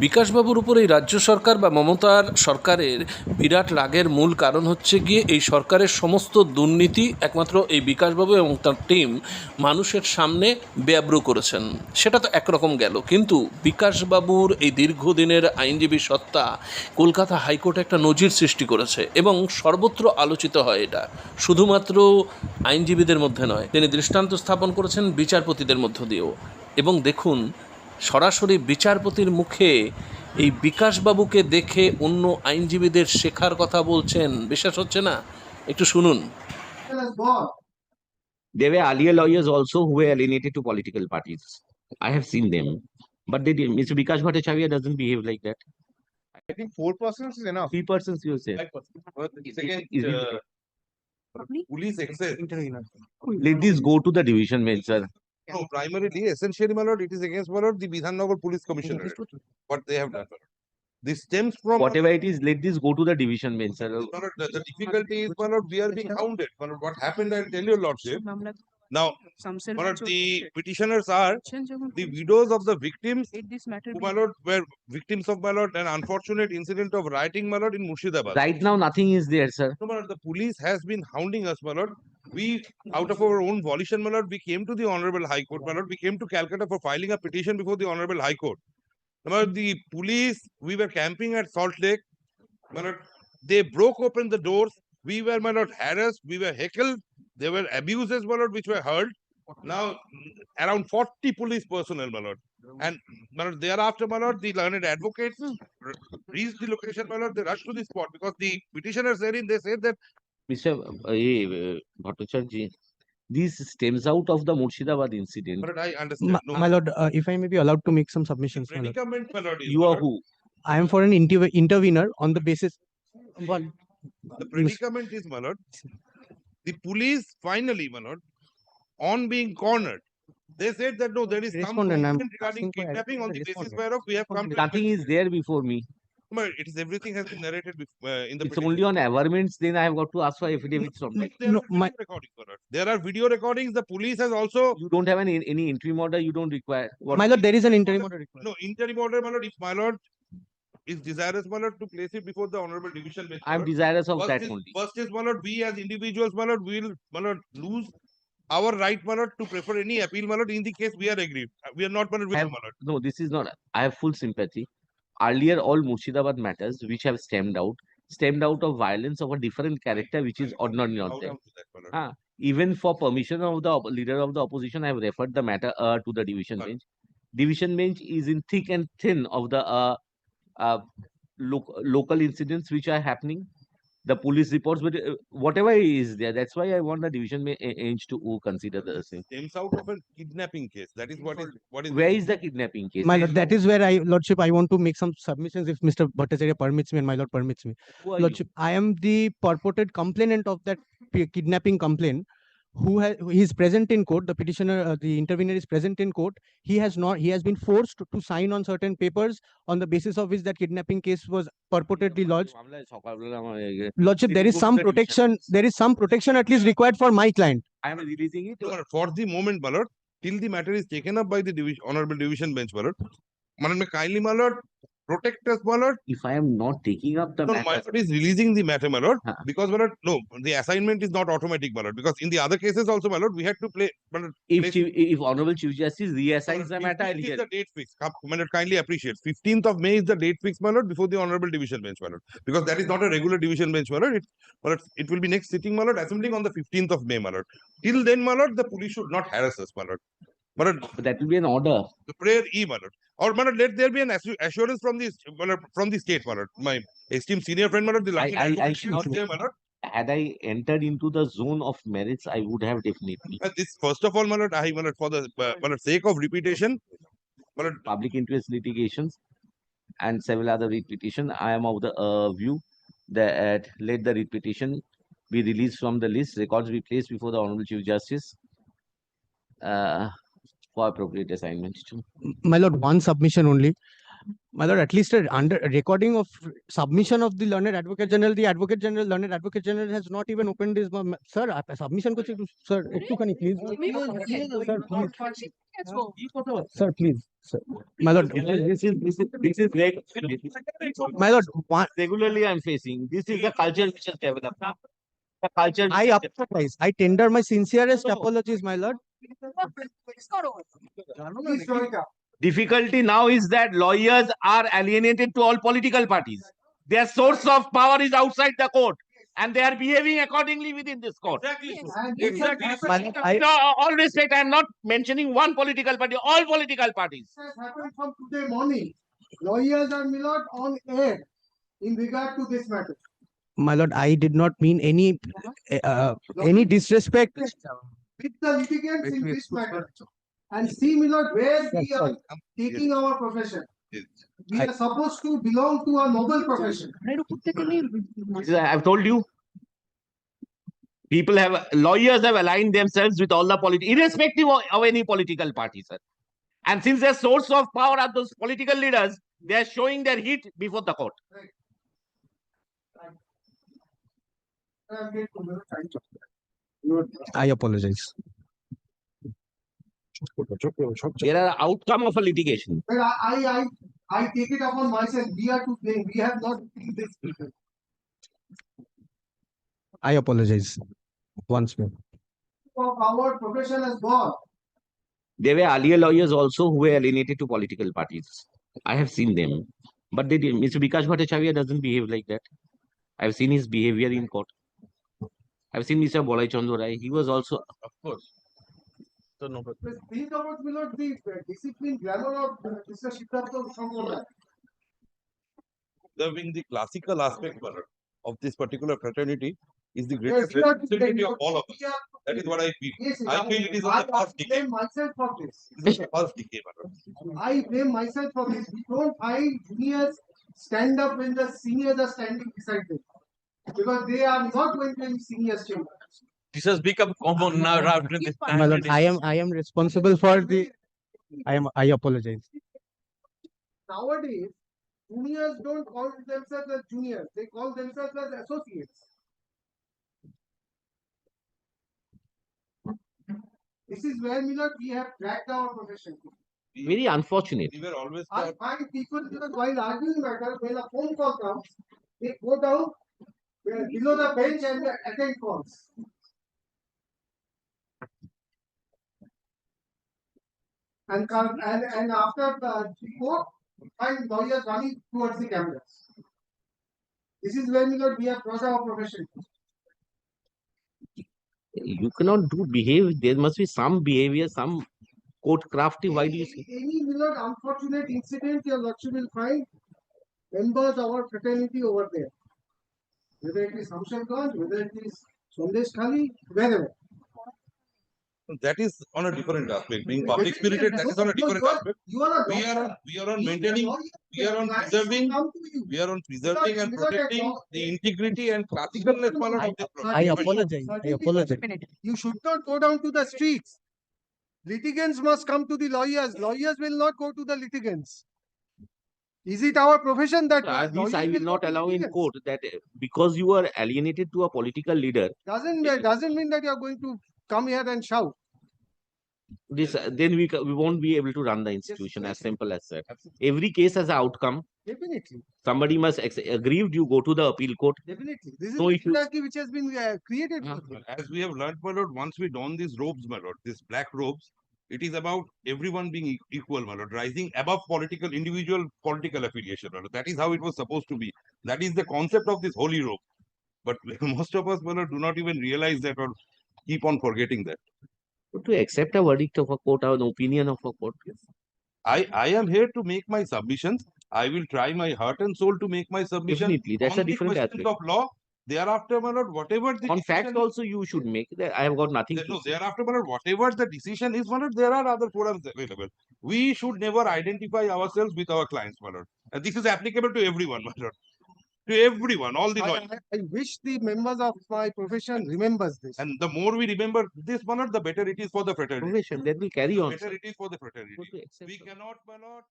বিকাশবাবুর উপর এই রাজ্য সরকার বা মমতার সরকারের বিরাট রাগের মূল কারণ হচ্ছে গিয়ে এই সরকারের সমস্ত দুর্নীতি একমাত্র এই বিকাশবাবু এবং তার টিম মানুষের সামনে বেআব্রু করেছেন। সেটা তো একরকম গেল, কিন্তু বিকাশবাবুর এই দীর্ঘদিনের আইনজীবী সত্তা কলকাতা হাইকোর্টে একটা নজির সৃষ্টি করেছে এবং সর্বত্র আলোচিত হয়। এটা শুধুমাত্র আইনজীবীদের মধ্যে নয়, তিনি দৃষ্টান্ত স্থাপন করেছেন বিচারপতিদের মধ্য দিয়েও। এবং দেখুন, সরাসরি বিচারপতির মুখে এই বিকাশবাবুকে দেখে অন্য আইনজীবীদের শেখার কথা বলছেন। বিশ্বাস হচ্ছে না? একটু শুনুন। There were earlier lawyers also who were alienated to political parties. I have seen them. But they did. Mr. Bikash Bhattacharya doesn't behave like that. I think 4% is enough. 3% you say. 5%. But second, police excess. Let this go to the division bench, sir. No, primarily, essentially, my lord, it is against, my lord, the Bidhannagar Police Commissioner. What they have done. This stems from Whatever it is, let this go to the division bench, sir. my lord, the difficulty is, my lord, we are being hounded. My lord, what happened, I'll tell your lordship. Now, my lord, the petitioners are the widows of the victims who, my lord, were victims of, my lord, an unfortunate incident of rioting, my lord, in Murshidabad. Right now, nothing is there, sir. No, my lord, the police has been hounding us, my lord. We, out of our own volition, my lord, we came to the Honorable High Court, my lord. We came to Calcutta for filing a petition before the Honorable High Court. My lord, the police, we were camping at Salt Lake, my lord. They broke open the doors. We were, my lord, harassed. We were heckled. There were abuses, my lord, which were heard. Now, around 40 police personnel, my lord. And, my lord, thereafter, my lord, the learned advocates reached the location, my lord. They rushed to the spot because the petitioners therein, they said that Mr. Bhattacharya, this stems out of the Murshidabad incident. but I understand. No, My lord, if I may be allowed to make some submissions, my lord. predicament, my lord, is, You my are lord, who? I am for an intervener on the basis. Well, the predicament is, my lord, the police finally, my lord, on being cornered, they said that no, there is some Respondent, I'm complaint regarding asking for kidnapping on the basis respondent. whereof we have come to Nothing is there before me. My lord, it is everything has been narrated in the It's only on averments, then I have got to ask for affidavits from them. There No, are video recordings, my lord. There are video recordings. The police has also You don't have any interim order, you don't require. What? my lord, there is an interim order required. no interim order, my lord. If my lord is desirous, my lord, to place it before the honorable division bench. my I'm lord. desirous of First that is, only. First is, my lord, we as individuals, my lord, will, my lord, lose our right, my lord, to prefer any appeal, my lord, in the case we are aggrieved. We are not, my lord, I with have, my lord. no, this is not. I have full sympathy. Earlier, all Murshidabad matters which have stemmed out of violence of a different character, which is ordinarily not Bow there. down to that, my lord. Even for permission of the leader of the opposition, I have referred the matter to the division Correct. bench. Division bench is in thick and thin of the uh, local incidents which are happening, the police reports, but whatever is there, that's why I want the division bench to consider the same. Stems out of a kidnapping case. That is what is Where is the kidnapping case? My lord, that is where lordship, I want to make some submissions if Mr. Bhattacharya permits me and my lord permits me. Who are you? Lordship, I am the purported complainant of that kidnapping complaint. He is present in court. The petitioner, the intervener is present in court. He has been forced to sign on certain papers on the basis of which that kidnapping case was purportedly lodged. Lordship, there is some protection. There is some protection at least required for my client. I am releasing it. No, my lord, for the moment, my lord, till the matter is taken up by the honorable division bench, my lord. My lord, may kindly, my lord, protect us, my lord. If I am not taking up the No, matter, my lord is releasing the matter, my lord, Huh. because, my lord, no, the assignment is not automatic, my lord, because in the other cases also, my lord, we had to play, my lord, if Honorable Chief Justice reassigns the matter, I'll 15th hear is the date fix. My lord, kindly appreciate. 15th of May is the date fix, my lord, before the honorable division bench, my lord, because that is not a regular division bench, my lord. My lord, it will be next sitting, my lord, assembling on the 15th of May, my lord. Till then, my lord, the police should not harass us, my lord. My lord, But that will be an order. the prayer E, my lord. Or, my lord, let there be an assurance from the, my lord, from the state, my lord. My esteemed senior friend, my lord, the lucky I should not- my lord. Had I entered into the zone of merits, I would have definitely. This, first of all, my lord, my lord, for the my lord, sake of repetition, my lord, Public interest litigations and several other writ petition, I am of the view that let the writ petition be released from the list, records be placed before the Honorable Chief Justice for appropriate assignment. My lord, one submission only. My lord, at least a recording of submission of the learned advocate general, learned advocate general has not even opened his mouth. Sir, submission করছি একটু, sir, একটুখানি please. Sir, please. Sir, please. Sir. My lord, This is my lord, regularly I'm facing. This is the culture which has developed. The culture. I apologize. I tender my sincerest apologies, my lord. Difficulty now is that lawyers are alienated to all political parties. Their source of power is outside the court, and they are behaving accordingly within this court. My lord, No, all respect, I am not mentioning one political party, all political parties. Has happened from today morning. Lawyers are Milord on air in regard to this matter. my lord, I did not mean any disrespect. With the litigants in this matter. And see Milord where we are taking our profession. We are supposed to belong to a noble profession. I've told you. Lawyers have aligned themselves with all the irrespective of any political party, sir. And since their source of power are those political leaders, they are showing their heat before the court. I apologize. There are outcome of a litigation. But I take it upon myself. We are to blame. We have not been this people. I apologize once more. Of our profession has gone. There were earlier lawyers also who were alienated to political parties. I have seen them. But they did. Mr. Bikash Bhattacharya doesn't behave like that. I've seen his behavior in court. I've seen Mr. Bolai Chandra Rai. He was also, Of course. So no, but Let's think about Milord the discipline grammar of Mr. Siddhartha Shankar. observing the classical aspect Milord, of this particular fraternity is the Yes, greatest Milord, responsibility of all of us. we are- That is what I feel. Yes, I feel it is on the first decade. blame myself for this. This is the first decade, Milord. I blame myself for this. We don't find juniors stand up when the seniors are standing beside them. Because they are not going to any seniors chamber. This has become common now after this My time. lord, I am responsible for the. I apologize. Nowadays, juniors don't call themselves as juniors. They call themselves as associates. This is where Milord we have dragged our profession. very unfortunate. We were always I taught, find people because while arguing matter, when a phone call comes, they go down below the bench and they attend calls. And after the court, find lawyers running towards the cameras. This is where we have crossed our profession. You cannot behave. There must be some behavior, some court crafty. Why do you say? Any Milord unfortunate incident your lordship will find members of our fraternity over there. Whether it is Hamsharganj, whether it is Sandesh Khali, wherever. that is on a different aspect. Being public spirited, that is on a different aspect. You are a We are on maintaining, we are on preserving, we are on preserving and protecting the integrity and classicalness Milord, of this I profession. apologize. I apologize. You should not go down to the streets. Litigants must come to the lawyers. Lawyers will not go to the litigants. Is it our profession that This lawyers I will go not to allow in litigants? court that because you are alienated to a political leader, Doesn't mean that you are going to come here and shout. then we won't be able to run the institution. As simple as that. Every case has an outcome. Definitely, Somebody must aggrieved. You go to the appeal court. definitely. This is No the issues. hierarchy which has been created. Uh-huh. for this. As we have learned, Milord, once we don these robes, Milord, these black robes, it is about everyone being equal, Milord, rising above individual political affiliation, Milord. That is how it was supposed to be. That is the concept of this holy robe. But most of us, Milord, do not even realize that or keep on forgetting that. To accept a verdict of a court or an opinion of a court. I am here to make my submissions. I will try my heart and soul to make my submission. Definitely, that's on a the different questions aspect. of law. Thereafter, Milord, whatever the On fact decision- also you should make that. I have got nothing to No, say. thereafter, Milord, whatever the decision is, Milord, there are other forums available. We should never identify ourselves with our clients, Milord. And this is applicable to everyone, Milord. To everyone, all the lawyers. I wish the members of my profession remembers this. And the more we remember this, Milord, the better it is for the fraternity. Profession that will carry The on. better it is for the fraternity. To accept We the- cannot, Milord,